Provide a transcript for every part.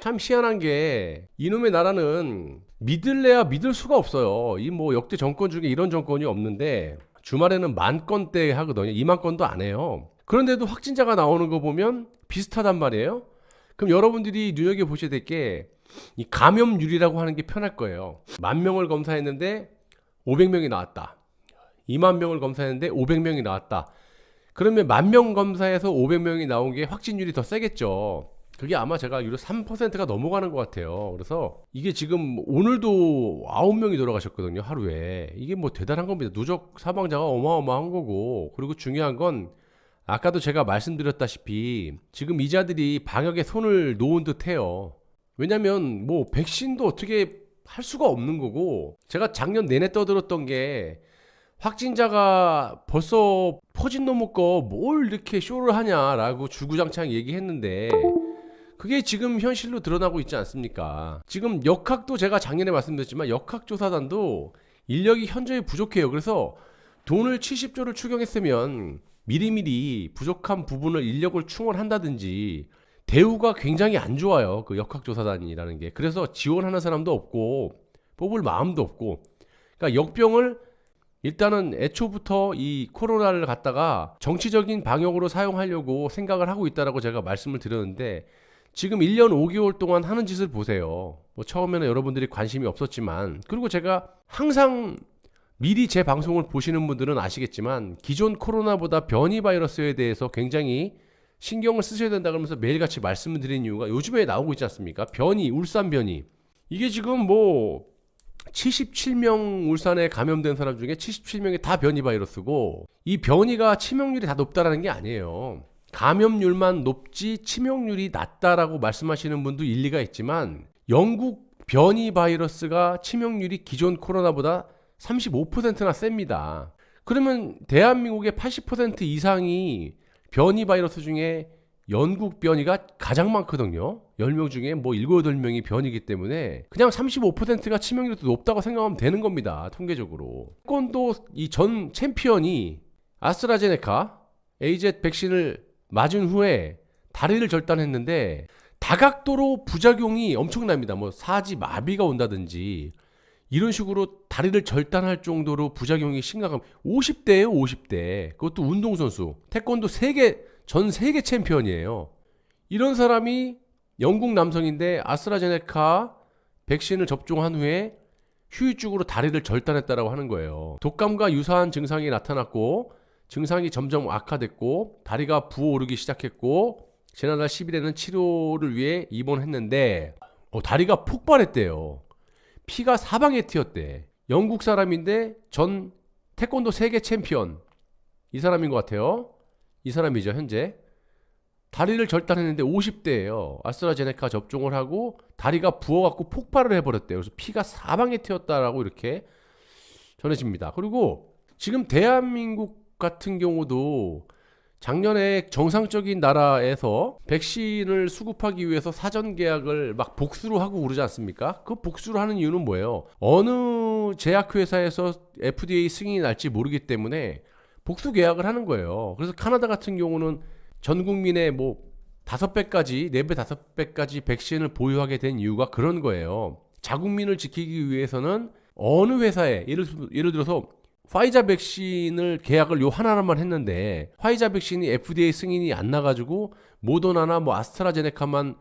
참 희한한 게 이놈의 나라는 믿을래야 믿을 수가 없어요. 이 뭐 역대 정권 중에 이런 정권이 없는데 주말에는 10,000건대 하거든요. 20,000건도 안 해요. 그런데도 확진자가 나오는 거 보면 비슷하단 말이에요. 그럼 여러분들이 눈여겨보셔야 될 게 이 감염률이라고 하는 게 편할 거예요. 10,000명을 검사했는데 500명이 나왔다. 20,000명을 검사했는데 500명이 나왔다. 그러면 10,000명 검사에서 500명이 나온 게 확진율이 더 세겠죠. 그게 아마 제가 알기로 3%가 넘어가는 것 같아요. 그래서 이게 지금 오늘도 9명이 돌아가셨거든요, 하루에. 이게 뭐 대단한 겁니다. 누적 사망자가 어마어마한 거고. 그리고 중요한 건 아까도 제가 말씀드렸다시피 지금 이자들이 방역에 손을 놓은 듯 해요. 왜냐면 뭐 백신도 어떻게 할 수가 없는 거고, 제가 작년 내내 떠들었던 게 확진자가 벌써 퍼진 놈의 거 뭘 이렇게 쇼를 하냐라고 주구장창 얘기했는데 그게 지금 현실로 드러나고 있지 않습니까? 지금 역학도 제가 작년에 말씀드렸지만 역학조사단도 인력이 현저히 부족해요. 그래서 돈을 70조를 추경했으면 미리미리 부족한 부분을 인력을 충원한다든지 대우가 굉장히 안 좋아요. 그 역학조사단이라는 게. 그래서 지원하는 사람도 없고 뽑을 마음도 없고, 그러니까 역병을 일단은 애초부터 이 코로나를 갖다가 정치적인 방역으로 사용하려고 생각을 하고 있다라고 제가 말씀을 드렸는데 지금 1년 5개월 동안 하는 짓을 보세요. 뭐 처음에는 여러분들이 관심이 없었지만, 그리고 제가 항상 미리 제 방송을 보시는 분들은 아시겠지만 기존 코로나보다 변이 바이러스에 대해서 굉장히 신경을 쓰셔야 된다 그러면서 매일같이 말씀을 드린 이유가 요즘에 나오고 있지 않습니까? 변이, 울산 변이. 이게 지금 뭐 77명 울산에 감염된 사람 중에 77명이 다 변이 바이러스고, 이 변이가 치명률이 다 높다라는 게 아니에요. 감염률만 높지 치명률이 낮다라고 말씀하시는 분도 일리가 있지만 영국 변이 바이러스가 치명률이 기존 코로나보다 35%나 셉니다. 그러면 대한민국의 80% 이상이 변이 바이러스 중에 영국 변이가 가장 많거든요. 10명 중에 뭐 7, 8명이 변이기 때문에 그냥 35%가 치명률이 높다고 생각하면 되는 겁니다. 통계적으로. 태권도 이 전 챔피언이 아스트라제네카 AZ 백신을 맞은 후에 다리를 절단했는데 다각도로 부작용이 엄청납니다. 뭐 사지 마비가 온다든지 이런 식으로 다리를 절단할 정도로 부작용이 심각한 50대예요. 50대. 그것도 운동선수. 태권도 전 세계 챔피언이에요. 이런 사람이 영국 남성인데 아스트라제네카 백신을 접종한 후에 후유증으로 다리를 절단했다라고 하는 거예요. 독감과 유사한 증상이 나타났고 증상이 점점 악화됐고 다리가 부어오르기 시작했고 지난달 10일에는 치료를 위해 입원했는데 다리가 폭발했대요. 피가 사방에 튀었대. 영국 사람인데 전 태권도 세계 챔피언 이 사람인 것 같아요. 이 사람이죠. 현재 다리를 절단했는데 50대예요. 아스트라제네카 접종을 하고 다리가 부어갖고 폭발을 해버렸대요. 그래서 피가 사방에 튀었다라고 이렇게 전해집니다. 그리고 지금 대한민국 같은 경우도 작년에 정상적인 나라에서 백신을 수급하기 위해서 사전 계약을 막 복수로 하고 그러지 않습니까? 그 복수를 하는 이유는 뭐예요? 어느 제약회사에서 FDA 승인이 날지 모르기 때문에 복수 계약을 하는 거예요. 그래서 카나다 같은 경우는 전 국민의 뭐 5배까지, 4배, 5배까지 백신을 보유하게 된 이유가 그런 거예요. 자국민을 지키기 위해서는 어느 회사에, 예를 들어서 화이자 백신을 계약을 요 하나만 했는데 화이자 백신이 FDA 승인이 안 나가지고 모더나나 뭐 아스트라제네카만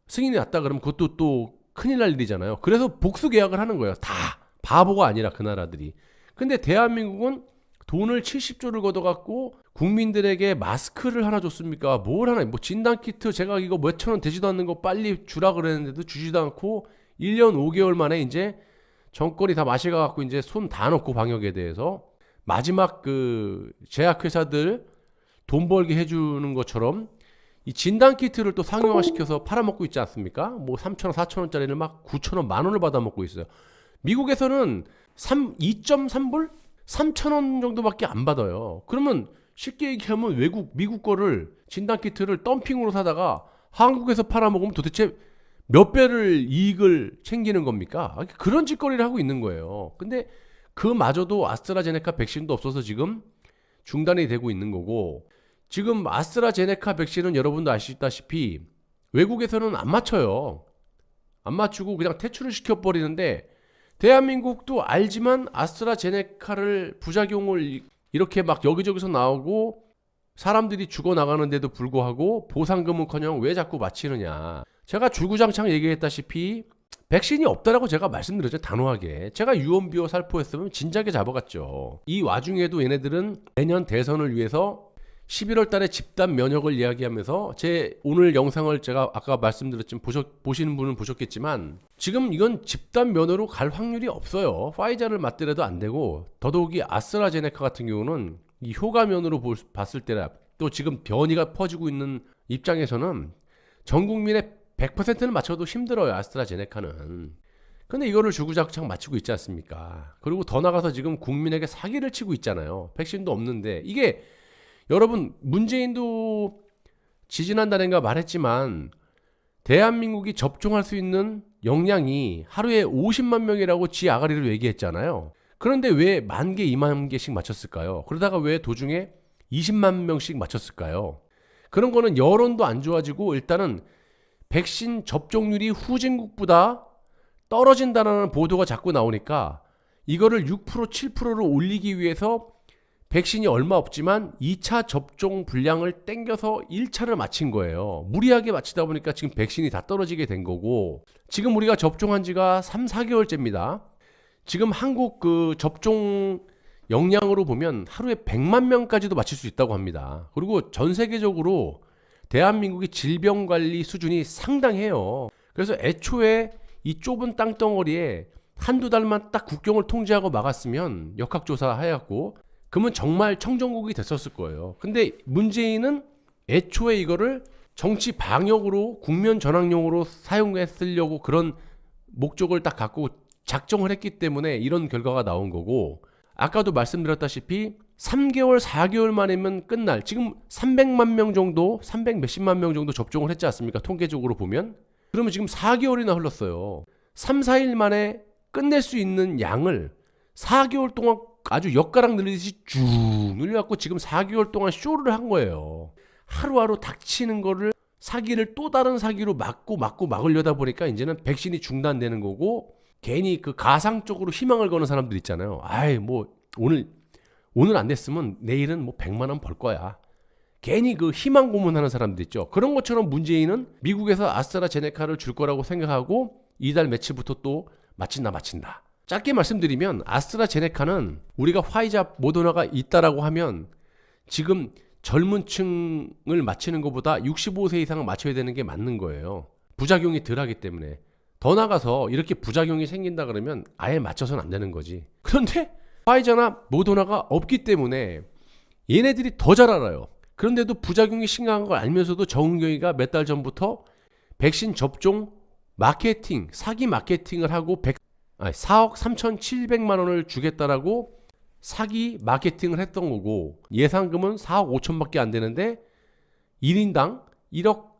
승인이 났다 그러면 그것도 또 큰일 날 일이잖아요. 그래서 복수 계약을 하는 거예요. 다 바보가 아니라 그 나라들이. 근데 대한민국은 돈을 70조를 걷어갖고 국민들에게 마스크를 하나 줬습니까? 뭘 하나, 뭐 진단키트 제가 이거 몇천 원 되지도 않는 거 빨리 주라 그랬는데도 주지도 않고 1년 5개월 만에 이제 정권이 다 마셔가지고 이제 손 다 놓고 방역에 대해서 마지막 그 제약회사들 돈 벌게 해주는 것처럼 이 진단키트를 또 상용화시켜서 팔아먹고 있지 않습니까? 뭐 3,000원, 4,000원짜리를 막 9,000원, 만원을 받아먹고 있어요. 미국에서는 2.3불? 3,000원 정도밖에 안 받아요. 그러면 쉽게 얘기하면 미국 거를 진단키트를 덤핑으로 사다가 한국에서 팔아먹으면 도대체 몇 배를 이익을 챙기는 겁니까? 그런 짓거리를 하고 있는 거예요. 근데 그마저도 아스트라제네카 백신도 없어서 지금 중단이 되고 있는 거고, 지금 아스트라제네카 백신은 여러분도 아시다시피 외국에서는 안 맞춰요. 안 맞추고 그냥 퇴출을 시켜버리는데 대한민국도 알지만 아스트라제네카를 부작용을 이렇게 막 여기저기서 나오고 사람들이 죽어나가는데도 불구하고 보상금은커녕 왜 자꾸 맞히느냐. 제가 주구장창 얘기했다시피 백신이 없다라고 제가 말씀드렸죠. 단호하게. 제가 유언비어 살포했으면 진작에 잡아갔죠. 이 와중에도 얘네들은 내년 대선을 위해서 11월 달에 집단 면역을 이야기하면서 제 오늘 영상을 제가 아까 말씀드렸지만 보시는 분은 보셨겠지만 지금 이건 집단 면역으로 갈 확률이 없어요. 파이자를 맞더라도 안 되고 더더욱이 아스트라제네카 같은 경우는 이 효과면으로 봤을 때나 또 지금 변이가 퍼지고 있는 입장에서는 전 국민의 100%는 맞춰도 힘들어요. 아스트라제네카는. 근데 이거를 주구장창 맞추고 있지 않습니까? 그리고 더 나가서 지금 국민에게 사기를 치고 있잖아요. 백신도 없는데 이게 여러분 문재인도 지지난달인가 말했지만 대한민국이 접종할 수 있는 역량이 하루에 50만 명이라고 지 아가리로 얘기했잖아요. 그런데 왜 10,000개, 20,000개씩 맞췄을까요? 그러다가 왜 도중에 20만 명씩 맞췄을까요? 그런 거는 여론도 안 좋아지고 일단은 백신 접종률이 후진국보다 떨어진다는 보도가 자꾸 나오니까 이거를 6%, 7%로 올리기 위해서 백신이 얼마 없지만 2차 접종 분량을 땡겨서 1차를 마친 거예요. 무리하게 마치다 보니까 지금 백신이 다 떨어지게 된 거고 지금 우리가 접종한 지가 3, 4개월째입니다. 지금 한국 그 접종 역량으로 보면 하루에 100만 명까지도 맞출 수 있다고 합니다. 그리고 전 세계적으로 대한민국의 질병관리 수준이 상당해요. 그래서 애초에 이 좁은 땅덩어리에 한두 달만 딱 국경을 통제하고 막았으면 역학조사 해갖고 그러면 정말 청정국이 됐었을 거예요. 근데 문재인은 애초에 이거를 정치 방역으로 국면 전환용으로 사용했으려고 그런 목적을 딱 갖고 작정을 했기 때문에 이런 결과가 나온 거고 아까도 말씀드렸다시피 3개월, 4개월 만이면 끝날 지금 300만 명 정도, 300 몇십만 명 정도 접종을 했지 않습니까? 통계적으로 보면. 그러면 지금 4개월이나 흘렀어요. 3, 4일 만에 끝낼 수 있는 양을 4개월 동안 아주 엿가락 늘리듯이 쭉 늘려갖고 지금 4개월 동안 쇼를 한 거예요. 하루하루 닥치는 거를 사기를 또 다른 사기로 막으려다 보니까 이제는 백신이 중단되는 거고 괜히 그 가상적으로 희망을 거는 사람들 있잖아요. 아이 뭐 오늘 안 됐으면 내일은 뭐 100만 원 벌 거야. 괜히 그 희망 고문하는 사람들 있죠. 그런 것처럼 문재인은 미국에서 아스트라제네카를 줄 거라고 생각하고 이달 며칠부터 또 마친다. 짧게 말씀드리면 아스트라제네카는 우리가 화이자 모더나가 있다라고 하면 지금 젊은 층을 맞히는 것보다 65세 이상을 맞춰야 되는 게 맞는 거예요. 부작용이 덜하기 때문에. 더 나가서 이렇게 부작용이 생긴다 그러면 아예 맞춰서는 안 되는 거지. 그런데 화이자나 모더나가 없기 때문에 얘네들이 더 잘 알아요. 그런데도 부작용이 심각한 걸 알면서도 정은경이가 몇 달 전부터 백신 접종 마케팅, 사기 마케팅을 하고 4억 3,700만 원을 주겠다라고 사기 마케팅을 했던 거고 예상금은 4억 5천밖에 안 되는데 1인당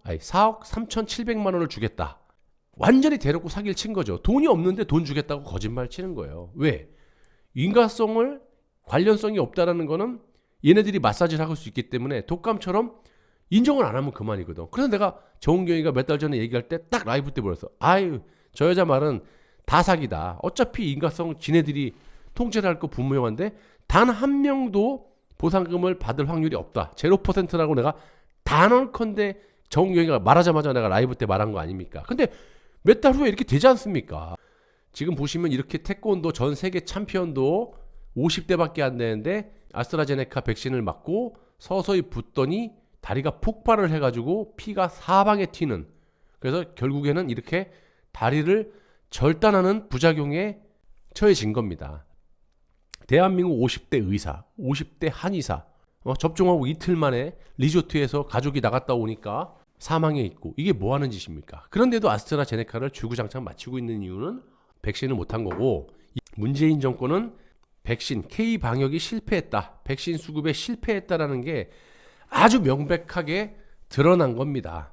4억 3,700만 원을 주겠다. 완전히 대놓고 사기를 친 거죠. 돈이 없는데 돈 주겠다고 거짓말 치는 거예요. 왜? 인과성을 관련성이 없다라는 거는 얘네들이 마사지를 할 수 있기 때문에 독감처럼 인정을 안 하면 그만이거든. 그래서 내가 정은경이가 몇 달 전에 얘기할 때 딱 라이브 때 보였어. 아유 저 여자 말은 다 사기다. 어차피 인과성 지네들이 통제를 할 거 분명한데 단 한 명도 보상금을 받을 확률이 없다. 0%라고 내가 단언컨대 정은경이가 말하자마자 내가 라이브 때 말한 거 아닙니까? 근데 몇 달 후에 이렇게 되지 않습니까? 지금 보시면 이렇게 태권도 전 세계 챔피언도 50대밖에 안 되는데 아스트라제네카 백신을 맞고 서서히 붓더니 다리가 폭발을 해가지고 피가 사방에 튀는 그래서 결국에는 이렇게 다리를 절단하는 부작용에 처해진 겁니다. 대한민국 50대 의사, 50대 한의사 접종하고 이틀 만에 리조트에서 가족이 나갔다 오니까 사망해 있고 이게 뭐 하는 짓입니까? 그런데도 아스트라제네카를 주구장창 맞추고 있는 이유는 백신을 못한 거고 문재인 정권은 백신 K 방역이 실패했다. 백신 수급에 실패했다라는 게 아주 명백하게 드러난 겁니다.